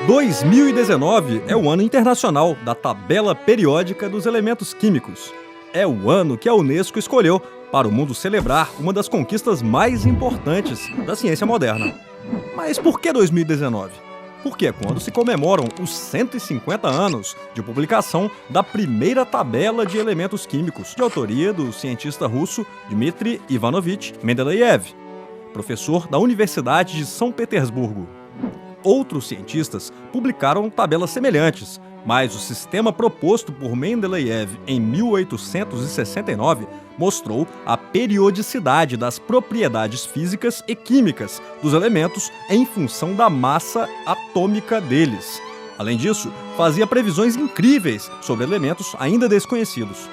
2019 é o ano internacional da tabela periódica dos elementos químicos. É o ano que a Unesco escolheu para o mundo celebrar uma das conquistas mais importantes da ciência moderna. Mas por que 2019? Porque é quando se comemoram os 150 anos de publicação da primeira tabela de elementos químicos, de autoria do cientista russo Dmitry Ivanovich Mendeleev, professor da Universidade de São Petersburgo. Outros cientistas publicaram tabelas semelhantes, mas o sistema proposto por Mendeleev em 1869 mostrou a periodicidade das propriedades físicas e químicas dos elementos em função da massa atômica deles. Além disso, fazia previsões incríveis sobre elementos ainda desconhecidos.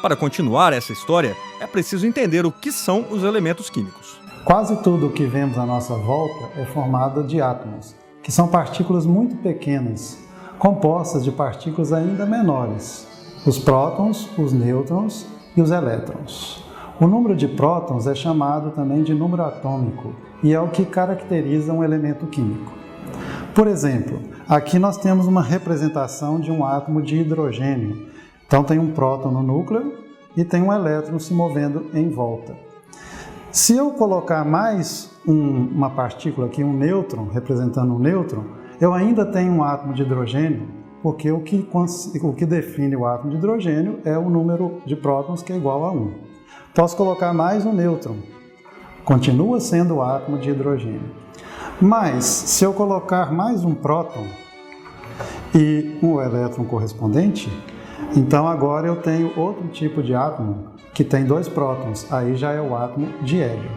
Para continuar essa história, é preciso entender o que são os elementos químicos. Quase tudo o que vemos à nossa volta é formado de átomos, que são partículas muito pequenas, compostas de partículas ainda menores, os prótons, os nêutrons e os elétrons. O número de prótons é chamado também de número atômico e é o que caracteriza um elemento químico. Por exemplo, aqui nós temos uma representação de um átomo de hidrogênio. Então tem um próton no núcleo e tem um elétron se movendo em volta. Se eu colocar mais uma partícula aqui, um nêutron, representando um nêutron, eu ainda tenho um átomo de hidrogênio, porque o que define o átomo de hidrogênio é o número de prótons, que é igual a 1. Posso colocar mais um nêutron, continua sendo o átomo de hidrogênio. Mas, se eu colocar mais um próton e um elétron correspondente, então agora eu tenho outro tipo de átomo, que tem 2 prótons, aí já é o átomo de hélio.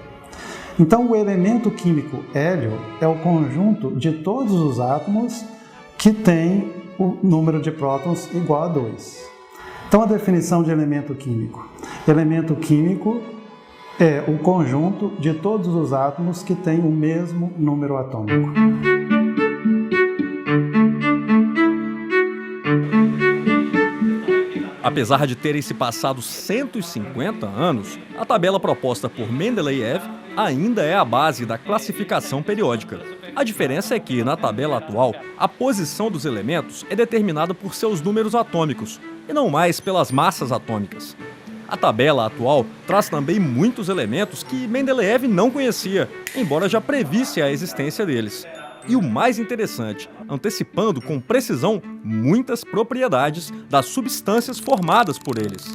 Então o elemento químico hélio é o conjunto de todos os átomos que tem o número de prótons igual a 2. Então a definição de elemento químico. Elemento químico é o conjunto de todos os átomos que tem o mesmo número atômico. Apesar de terem se passado 150 anos, a tabela proposta por Mendeleev ainda é a base da classificação periódica. A diferença é que, na tabela atual, a posição dos elementos é determinada por seus números atômicos, e não mais pelas massas atômicas. A tabela atual traz também muitos elementos que Mendeleev não conhecia, embora já previsse a existência deles. E o mais interessante, antecipando com precisão muitas propriedades das substâncias formadas por eles.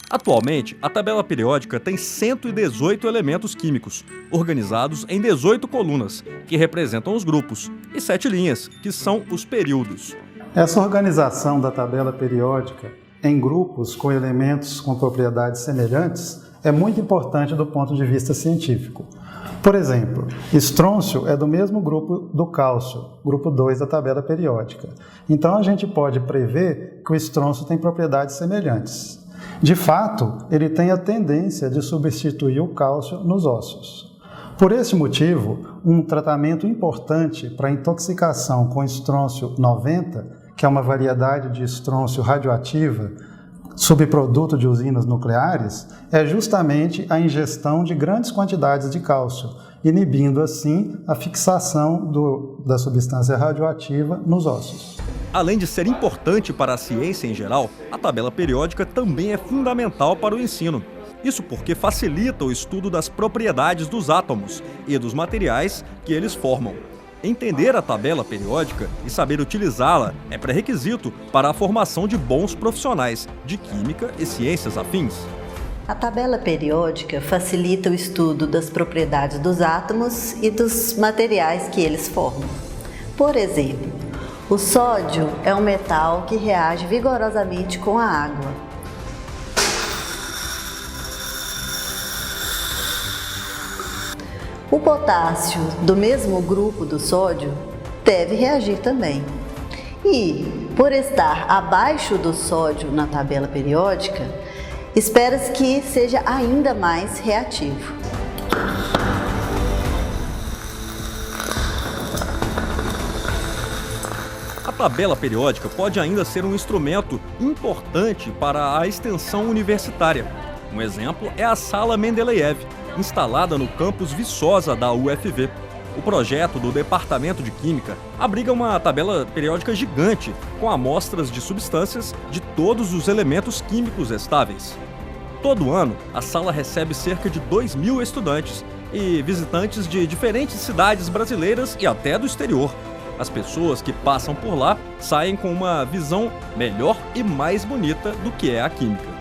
Atualmente, a tabela periódica tem 118 elementos químicos, organizados em 18 colunas, que representam os grupos, e 7 linhas, que são os períodos. Essa organização da tabela periódica em grupos com elementos com propriedades semelhantes é muito importante do ponto de vista científico. Por exemplo, estrôncio é do mesmo grupo do cálcio, grupo 2 da tabela periódica. Então a gente pode prever que o estrôncio tem propriedades semelhantes. De fato, ele tem a tendência de substituir o cálcio nos ossos. Por esse motivo, um tratamento importante para intoxicação com estrôncio 90, que é uma variedade de estrôncio radioativa, subproduto de usinas nucleares, é justamente a ingestão de grandes quantidades de cálcio, inibindo assim a fixação da substância radioativa nos ossos. Além de ser importante para a ciência em geral, a tabela periódica também é fundamental para o ensino. Isso porque facilita o estudo das propriedades dos átomos e dos materiais que eles formam. Entender a tabela periódica e saber utilizá-la é pré-requisito para a formação de bons profissionais de química e ciências afins. A tabela periódica facilita o estudo das propriedades dos átomos e dos materiais que eles formam. Por exemplo, o sódio é um metal que reage vigorosamente com a água. O potássio, do mesmo grupo do sódio, deve reagir também. E, por estar abaixo do sódio na tabela periódica, espera-se que seja ainda mais reativo. A tabela periódica pode ainda ser um instrumento importante para a extensão universitária. Um exemplo é a Sala Mendeleev, instalada no campus Viçosa da UFV. O projeto do Departamento de Química abriga uma tabela periódica gigante com amostras de substâncias de todos os elementos químicos estáveis. Todo ano, a sala recebe cerca de 2.000 estudantes e visitantes de diferentes cidades brasileiras e até do exterior. As pessoas que passam por lá saem com uma visão melhor e mais bonita do que é a química.